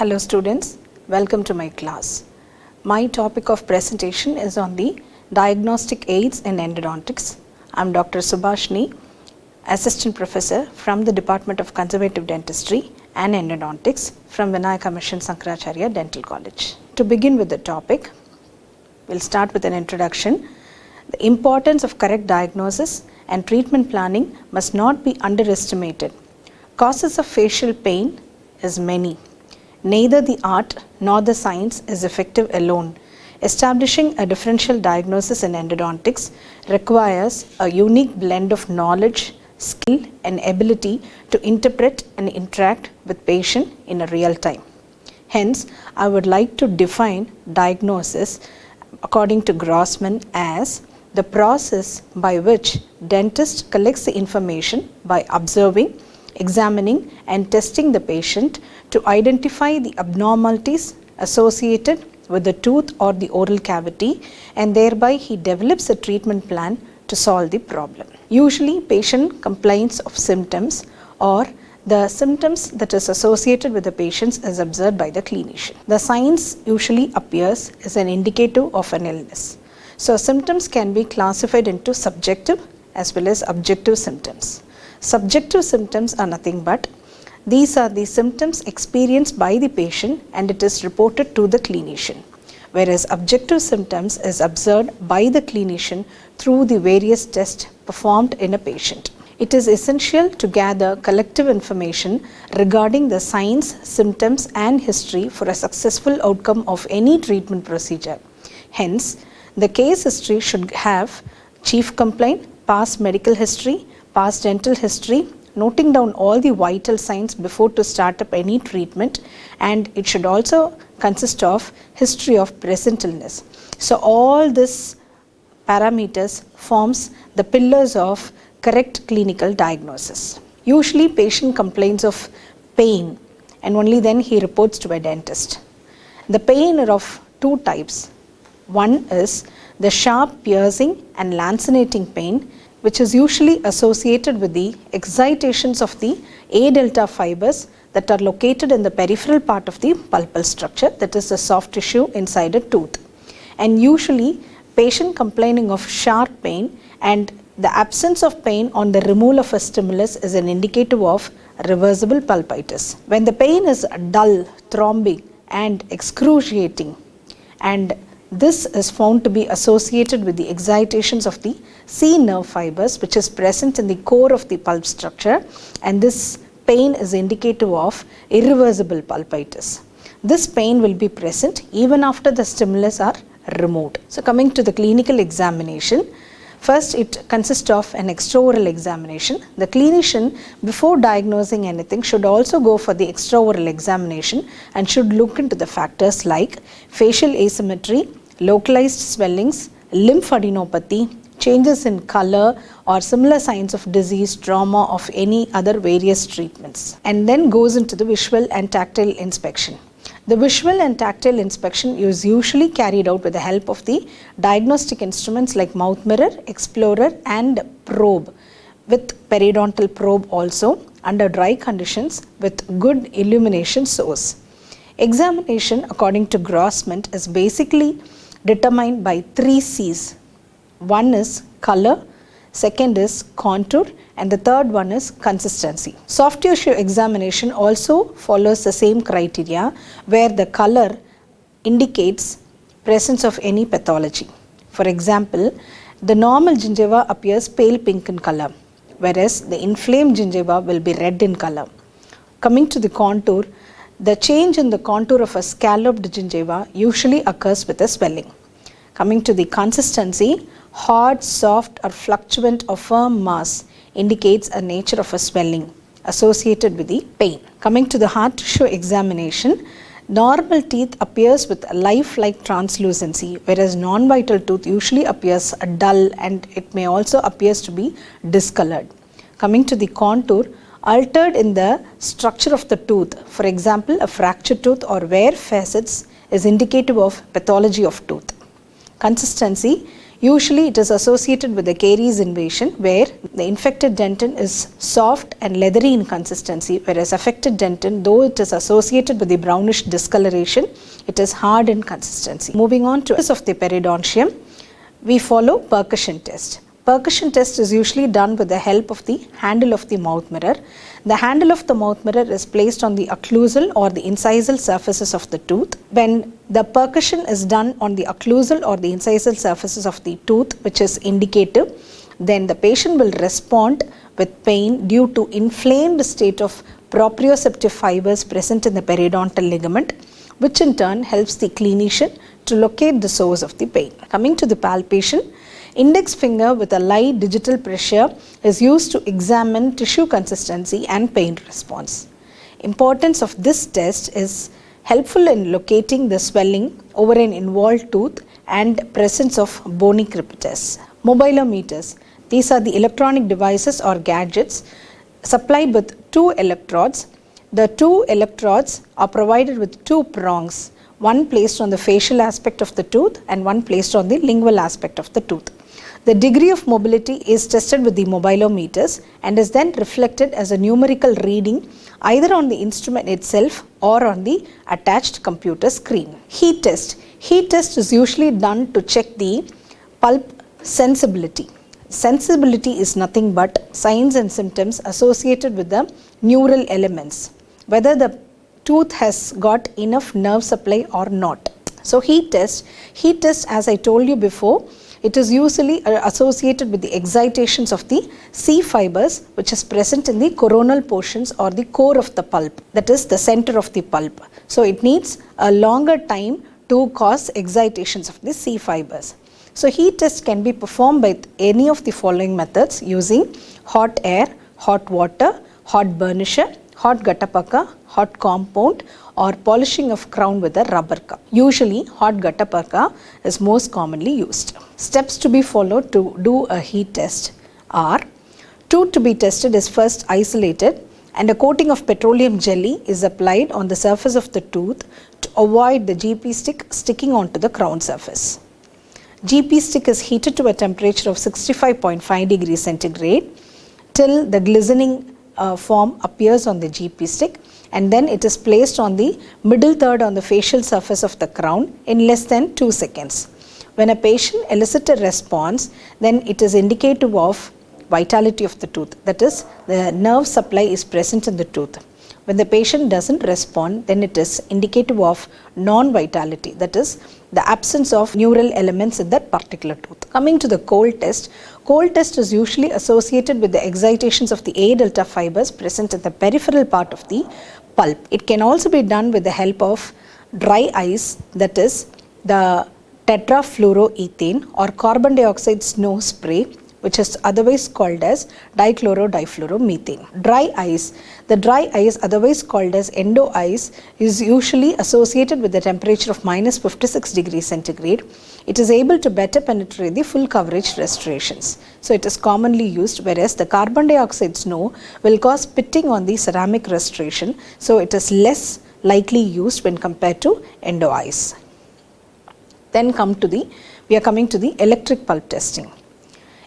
Hello students, welcome to my class. My topic of presentation is on the diagnostic aids in endodontics. I am Dr. Subhashini, Assistant Professor from the Department of Conservative Dentistry and Endodontics from Vinayaka Mission Sankaracharya Dental College. To begin with the topic, we'll start with an introduction. The importance of correct diagnosis and treatment planning must not be underestimated. Causes of facial pain is many. Neither the art nor the science is effective alone. Establishing a differential diagnosis in endodontics requires a unique blend of knowledge, skill and ability to interpret and interact with patient in a real time. Hence, I would like to define diagnosis according to Grossman as the process by which dentist collects the information by observing, examining and testing the patient to identify the abnormalities associated with the tooth or the oral cavity, and thereby he develops a treatment plan to solve the problem. Usually patient complains of symptoms or the symptoms that is associated with the patients is observed by the clinician. The signs usually appears as an indicative of an illness. So symptoms can be classified into subjective as well as objective symptoms. Subjective symptoms are nothing but these are the symptoms experienced by the patient and it is reported to the clinician, whereas objective symptoms is observed by the clinician through the various tests performed in a patient. It is essential to gather collective information regarding the signs, symptoms and history for a successful outcome of any treatment procedure. Hence, the case history should have chief complaint, past medical history, past dental history, noting down all the vital signs before to start up any treatment, and it should also consist of history of present illness. So all this parameters forms the pillars of correct clinical diagnosis. Usually patient complains of pain and only then he reports to a dentist. The pain are of two types. One is the sharp piercing and lancinating pain, which is usually associated with the excitations of the A delta fibers that are located in the peripheral part of the pulpal structure, that is the soft tissue inside a tooth. And usually patient complaining of sharp pain and the absence of pain on the removal of a stimulus is an indicative of reversible pulpitis. When the pain is dull, thrombic and excruciating, and this is found to be associated with the excitations of the C nerve fibers which is present in the core of the pulp structure, and this pain is indicative of irreversible pulpitis. This pain will be present even after the stimulus are removed. So coming to the clinical examination, first it consists of an extraoral examination. The clinician before diagnosing anything should also go for the extraoral examination and should look into the factors like facial asymmetry, localized swellings, lymphadenopathy, changes in color or similar signs of disease, trauma of any other various treatments, and then goes into the visual and tactile inspection. The visual and tactile inspection is usually carried out with the help of the diagnostic instruments like mouth mirror, explorer and probe, with periodontal probe also under dry conditions with good illumination source. Examination according to Grossman is basically determined by 3 C's. One is color, second is contour and the third one is consistency. Soft tissue examination also follows the same criteria where the color indicates presence of any pathology. For example, the normal gingiva appears pale pink in color, whereas the inflamed gingiva will be red in color. Coming to the contour, the change in the contour of a scalloped gingiva usually occurs with a swelling. Coming to the consistency, hard, soft or fluctuant or firm mass indicates a nature of a swelling associated with the pain. Coming to the hard tissue examination, normal teeth appears with a lifelike translucency, whereas non-vital tooth usually appears dull and it may also appears to be discolored. Coming to the contour, altered in the structure of the tooth, for example a fractured tooth or wear facets is indicative of pathology of tooth. Consistency, Usually it is associated with the caries invasion, where the infected dentin is soft and leathery in consistency, whereas affected dentin, though it is associated with the brownish discoloration, it is hard in consistency. Moving on to the periodontium, we follow percussion test. Percussion test is usually done with the help of the handle of the mouth mirror. The handle of the mouth mirror is placed on the occlusal or the incisal surfaces of the tooth. When the percussion is done on the occlusal or the incisal surfaces of the tooth, which is indicative, then the patient will respond with pain due to inflamed state of proprioceptive fibers present in the periodontal ligament, which in turn helps the clinician to locate the source of the pain. Coming to the palpation, index finger with a light digital pressure is used to examine tissue consistency and pain response. Importance of this test is helpful in locating the swelling over an involved tooth and presence of bony crepitus. Mobilometers. These are the electronic devices or gadgets supplied with two electrodes. The two electrodes are provided with two prongs, one placed on the facial aspect of the tooth and one placed on the lingual aspect of the tooth. The degree of mobility is tested with the mobilometers and is then reflected as a numerical reading either on the instrument itself or on the attached computer screen. Heat test. Heat test is usually done to check the pulp sensibility. Sensibility is nothing but signs and symptoms associated with the neural elements, whether the tooth has got enough nerve supply or not. So heat test as I told you before, it is usually associated with the excitations of the C fibers, which is present in the coronal portions or the core of the pulp, that is the center of the pulp. So it needs a longer time to cause excitations of the C fibers. So heat test can be performed by any of the following methods using hot air, hot water, hot burnisher, hot guttapaka, hot compound, or polishing of crown with a rubber cup. Usually hot guttapaka is most commonly used. Steps to be followed to do a heat test are: tooth to be tested is first isolated and a coating of petroleum jelly is applied on the surface of the tooth to avoid the GP stick sticking onto the crown surface. GP stick is heated to a temperature of 65.5 degrees centigrade till the glistening form appears on the GP stick, and then it is placed on the middle third on the facial surface of the crown in less than 2 seconds. When a patient elicits a response, then it is indicative of vitality of the tooth, that is, the nerve supply is present in the tooth. When the patient doesn't respond, then it is indicative of non-vitality, that is, the absence of neural elements in that particular tooth. Coming to the cold test is usually associated with the excitations of the A delta fibers present in the peripheral part of the pulp. It can also be done with the help of dry ice, that is, the tetrafluoroethane or carbon dioxide snow spray, which is otherwise called as dichloro-difluoromethane. Dry ice. The dry ice, otherwise called as endo ice, is usually associated with the temperature of minus 56 degrees centigrade. It is able to better penetrate the full coverage restorations. So it is commonly used, whereas the carbon dioxide snow will cause pitting on the ceramic restoration. So it is less likely used when compared to endo ice. Then we are coming to the electric pulp testing.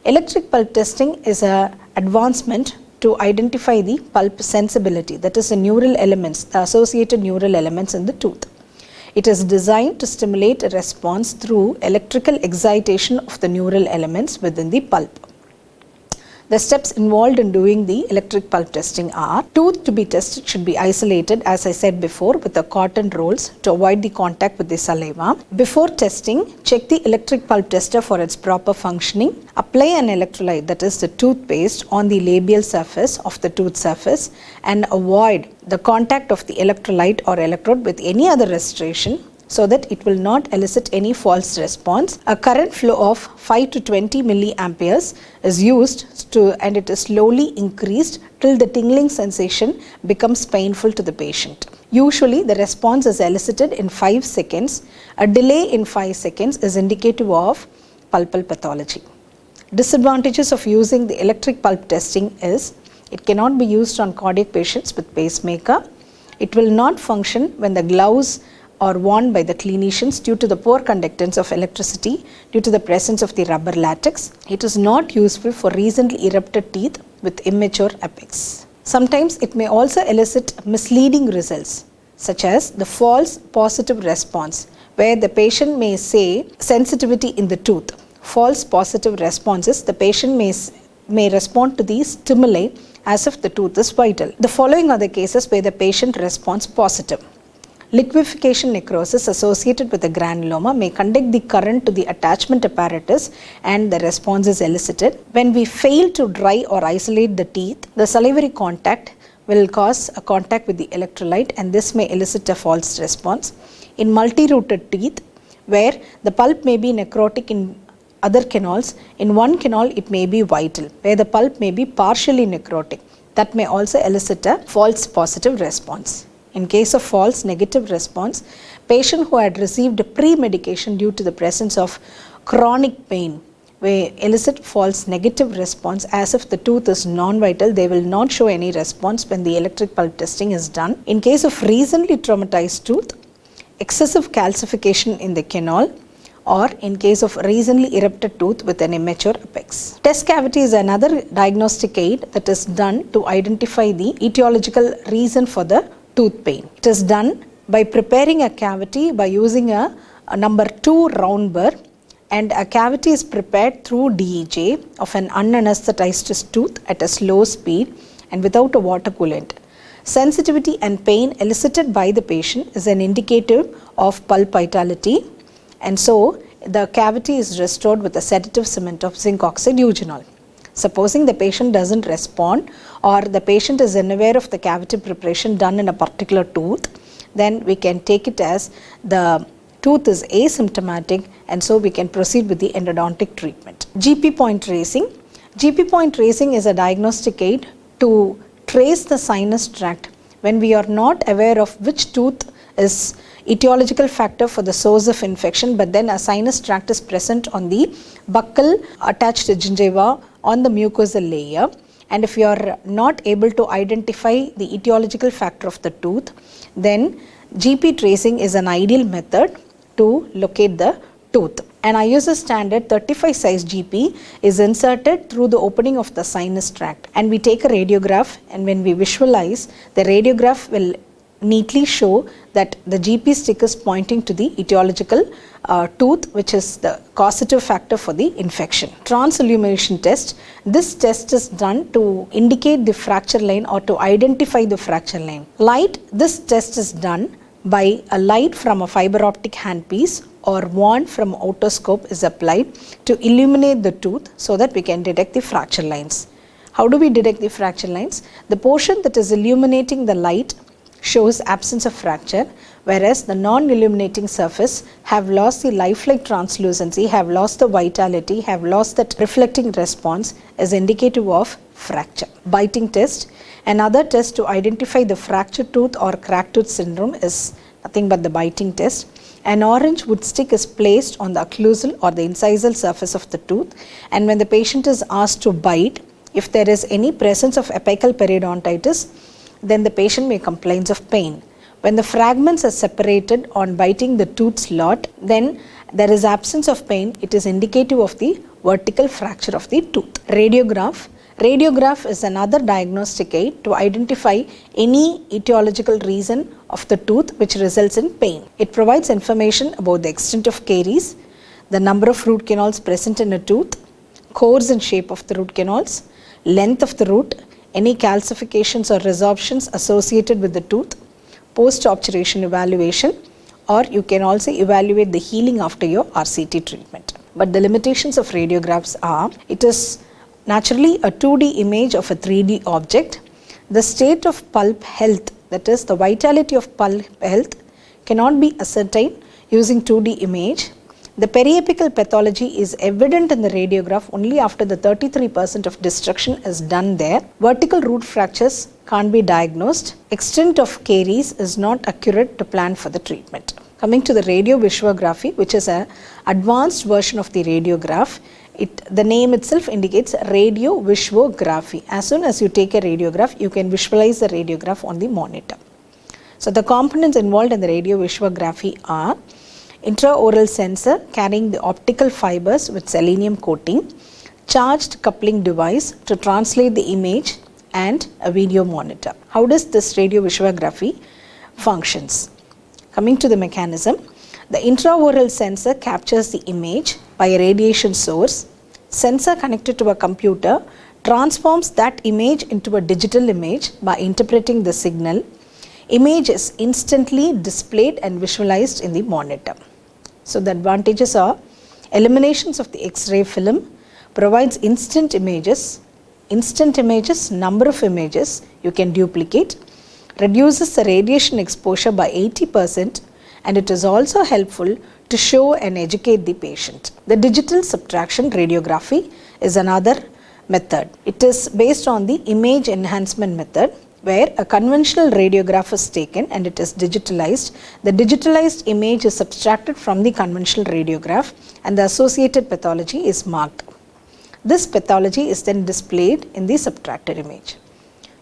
Electric pulp testing is an advancement to identify the pulp sensibility, that is the neural elements, the associated neural elements in the tooth. It is designed to stimulate a response through electrical excitation of the neural elements within the pulp. The steps involved in doing the electric pulp testing are: tooth to be tested should be isolated, as I said before, with the cotton rolls to avoid the contact with the saliva. Before testing, check the electric pulp tester for its proper functioning. Apply an electrolyte, that is the toothpaste, on the labial surface of the tooth surface and avoid the contact of the electrolyte or electrode with any other restoration, so that it will not elicit any false response. A current flow of 5 to 20 milliamperes is used and it is slowly increased till the tingling sensation becomes painful to the patient. Usually the response is elicited in 5 seconds. A delay in 5 seconds is indicative of pulpal pathology. Disadvantages of using the electric pulp testing is: it cannot be used on cardiac patients with pacemaker. It will not function when the gloves or worn by the clinicians due to the poor conductance of electricity due to the presence of the rubber latex. It is not useful for recently erupted teeth with immature apex. Sometimes it may also elicit misleading results, such as the false positive response, where the patient may say sensitivity in the tooth. False positive responses, the patient may respond to these stimuli as if the tooth is vital. The following are the cases where the patient responds positive. Liquefaction necrosis associated with a granuloma may conduct the current to the attachment apparatus and the response is elicited. When we fail to dry or isolate the teeth, the salivary contact will cause a contact with the electrolyte and this may elicit a false response. In multi-rooted teeth, where the pulp may be necrotic in other canals, in one canal it may be vital, where the pulp may be partially necrotic. That may also elicit a false positive response. In case of false negative response, patient who had received pre-medication due to the presence of chronic pain will elicit false negative response as if the tooth is non-vital. They will not show any response when the electric pulp testing is done. In case of recently traumatized tooth, excessive calcification in the canal, or in case of recently erupted tooth with an immature apex. Test cavity is another diagnostic aid that is done to identify the etiological reason for the tooth pain. It is done by preparing a cavity by using a number 2 round burr, and a cavity is prepared through DEJ of an unanesthetized tooth at a slow speed and without a water coolant. Sensitivity and pain elicited by the patient is an indicator of pulp vitality, and so the cavity is restored with a sedative cement of zinc oxide eugenol. Supposing the patient doesn't respond or the patient is unaware of the cavity preparation done in a particular tooth, then we can take it as the tooth is asymptomatic and so we can proceed with the endodontic treatment. GP point tracing. GP point tracing is a diagnostic aid to trace the sinus tract when we are not aware of which tooth is etiological factor for the source of infection, but then a sinus tract is present on the buccal attached gingiva on the mucosal layer, and if you are not able to identify the etiological factor of the tooth, then GP tracing is an ideal method to locate the tooth. An ISO standard 35 size GP is inserted through the opening of the sinus tract, and we take a radiograph, and when we visualize, the radiograph will neatly show that the GP stick is pointing to the etiological tooth, which is the causative factor for the infection. Transillumination test. This test is done to indicate the fracture line or to identify the fracture line. Light. This test is done by a light from a fiber optic handpiece or wand from otoscope is applied to illuminate the tooth so that we can detect the fracture lines. How do we detect the fracture lines? The portion that is illuminating the light shows absence of fracture, whereas the non-illuminating surface have lost the lifelike translucency, have lost the vitality, have lost that reflecting response, is indicative of fracture. Biting test. Another test to identify the fractured tooth or cracked tooth syndrome is nothing but the biting test. An orange wood stick is placed on the occlusal or the incisal surface of the tooth, and when the patient is asked to bite, if there is any presence of apical periodontitis, then the patient may complain of pain. When the fragments are separated on biting the tooth slot, then there is absence of pain. It is indicative of the vertical fracture of the tooth. Radiograph. Radiograph is another diagnostic aid to identify any etiological reason of the tooth which results in pain. It provides information about the extent of caries, the number of root canals present in a tooth, course and shape of the root canals, length of the root, any calcifications or resorptions associated with the tooth, post-obturation evaluation, or you can also evaluate the healing after your RCT treatment. But the limitations of radiographs are, it is naturally a 2D image of a 3D object. The state of pulp health, that is the vitality of pulp health, cannot be ascertained using 2D image. The periapical pathology is evident in the radiograph only after the 33% of destruction is done there. Vertical root fractures can't be diagnosed. Extent of caries is not accurate to plan for the treatment. Coming to the radiovisuography, which is an advanced version of the radiograph, the name itself indicates radiovisuography. As soon as you take a radiograph, you can visualize the radiograph on the monitor. So the components involved in the radioviswography are intraoral sensor carrying the optical fibers with selenium coating, charged coupling device to translate the image, and a video monitor. How does this radioviswography functions? Coming to the mechanism, the intraoral sensor captures the image by a radiation source. Sensor connected to a computer transforms that image into a digital image by interpreting the signal. Image is instantly displayed and visualized in the monitor. So the advantages are eliminations of the X-ray film, provides instant images, number of images you can duplicate, reduces the radiation exposure by 80%, and it is also helpful to show and educate the patient. The digital subtraction radiography is another method. It is based on the image enhancement method, where a conventional radiograph is taken and it is digitalized. The digitalized image is subtracted from the conventional radiograph and the associated pathology is marked. This pathology is then displayed in the subtracted image.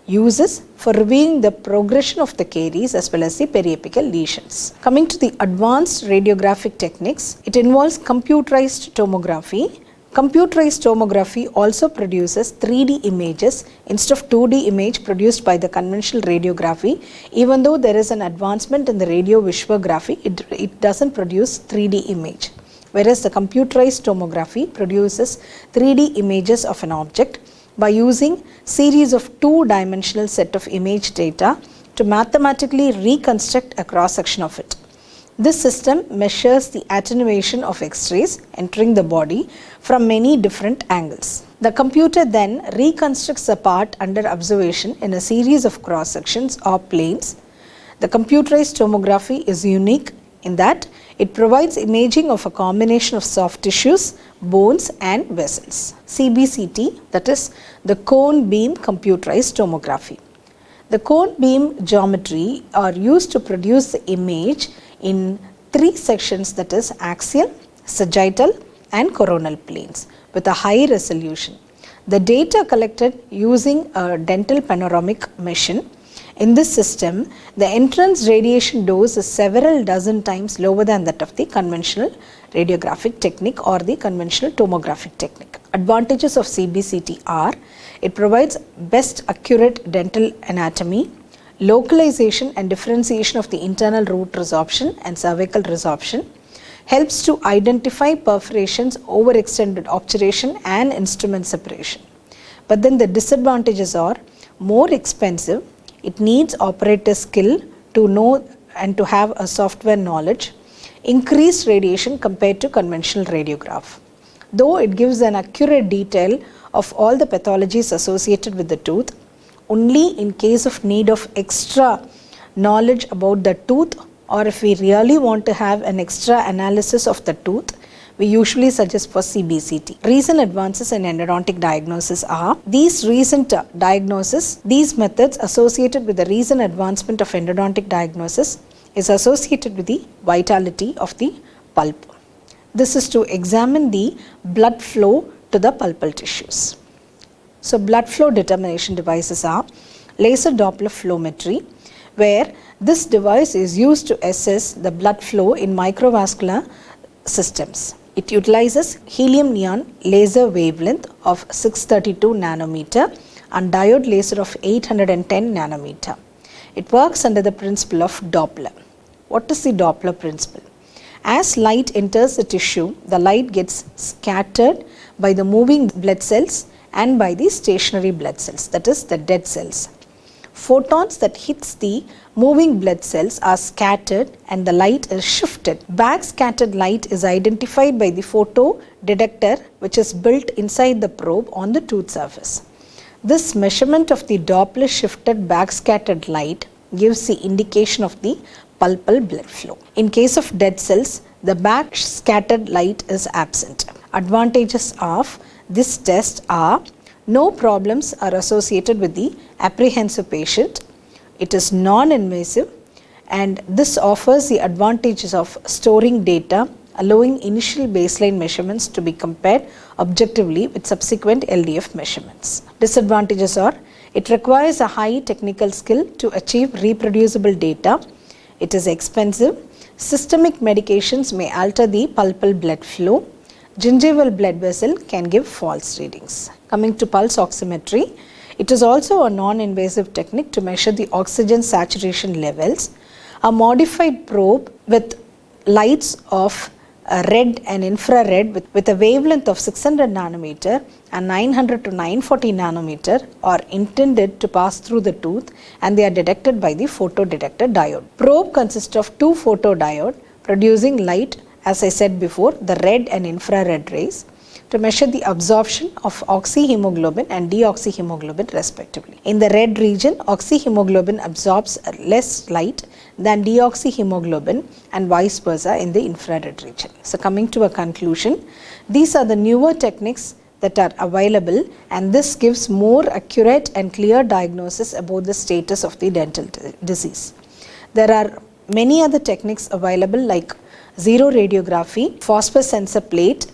Uses for reviewing the progression of the caries as well as the periapical lesions. Coming to the advanced radiographic techniques, it involves computerized tomography. Computerized tomography also produces 3D images instead of 2D image produced by the conventional radiography. Even though there is an advancement in the radioviswography, it doesn't produce 3D image. Whereas the computerized tomography produces 3D images of an object by using series of two-dimensional set of image data to mathematically reconstruct a cross-section of it. This system measures the attenuation of X-rays entering the body from many different angles. The computer then reconstructs the part under observation in a series of cross-sections or planes. The computerized tomography is unique in that it provides imaging of a combination of soft tissues, bones and vessels. CBCT, that is the cone beam computerized tomography. The cone beam geometry are used to produce the image in three sections, that is axial, sagittal and coronal planes with a high resolution. The data collected using a dental panoramic machine. In this system, the entrance radiation dose is several dozen times lower than that of the conventional radiographic technique or the conventional tomographic technique. Advantages of CBCT are, it provides best accurate dental anatomy, localization and differentiation of the internal root resorption and cervical resorption, helps to identify perforations, overextended obturation and instrument separation. But then the disadvantages are more expensive. It needs operator skill to know and to have a software knowledge, increased radiation compared to conventional radiograph. Though it gives an accurate detail of all the pathologies associated with the tooth, only in case of need of extra knowledge about the tooth, or if we really want to have an extra analysis of the tooth, we usually suggest for CBCT. Recent advances in endodontic diagnosis are, these methods associated with the recent advancement of endodontic diagnosis is associated with the vitality of the pulp. This is to examine the blood flow to the pulpal tissues. So blood flow determination devices are laser Doppler flowmetry, where this device is used to assess the blood flow in microvascular systems. It utilizes helium neon laser wavelength of 632 nanometer and diode laser of 810 nanometer. It works under the principle of Doppler. What is the Doppler principle? As light enters the tissue, the light gets scattered by the moving blood cells and by the stationary blood cells, that is the dead cells. Photons that hits the moving blood cells are scattered and the light is shifted. Back scattered light is identified by the photo detector which is built inside the probe on the tooth surface. This measurement of the Doppler shifted back scattered light gives the indication of the pulpal blood flow. In case of dead cells, the back scattered light is absent. Advantages of this test are, no problems are associated with the apprehensive patient. It is non-invasive and this offers the advantages of storing data, allowing initial baseline measurements to be compared objectively with subsequent LDF measurements. Disadvantages are, it requires a high technical skill to achieve reproducible data It is expensive. Systemic medications may alter the pulpal blood flow. Gingival blood vessel can give false readings. Coming to pulse oximetry, it is also a non-invasive technique to measure the oxygen saturation levels. A modified probe with lights of red and infrared with a wavelength of 600 nanometer and 900 to 940 nanometer are intended to pass through the tooth, and they are detected by the photodetector diode. Probe consists of two photodiode producing light, as I said before, the red and infrared rays, to measure the absorption of oxyhemoglobin and deoxyhemoglobin respectively. In the red region, oxyhemoglobin absorbs less light than deoxyhemoglobin and vice versa in the infrared region. So coming to a conclusion, these are the newer techniques that are available, and this gives more accurate and clear diagnosis about the status of the dental disease. There are many other techniques available like zero radiography, phosphor sensor plate,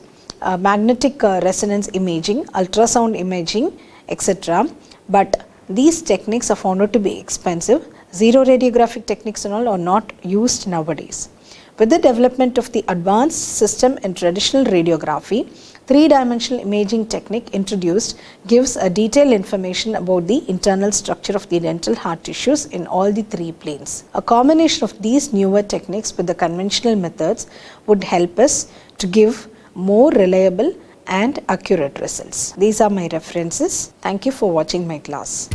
magnetic resonance imaging, ultrasound imaging, etc. But these techniques are found to be expensive. Zero radiographic techniques and all are not used nowadays. With the development of the advanced system in traditional radiography, three-dimensional imaging technique introduced gives a detailed information about the internal structure of the dental hard tissues in all the three planes. A combination of these newer techniques with the conventional methods would help us to give more reliable and accurate results. These are my references. Thank you for watching my class.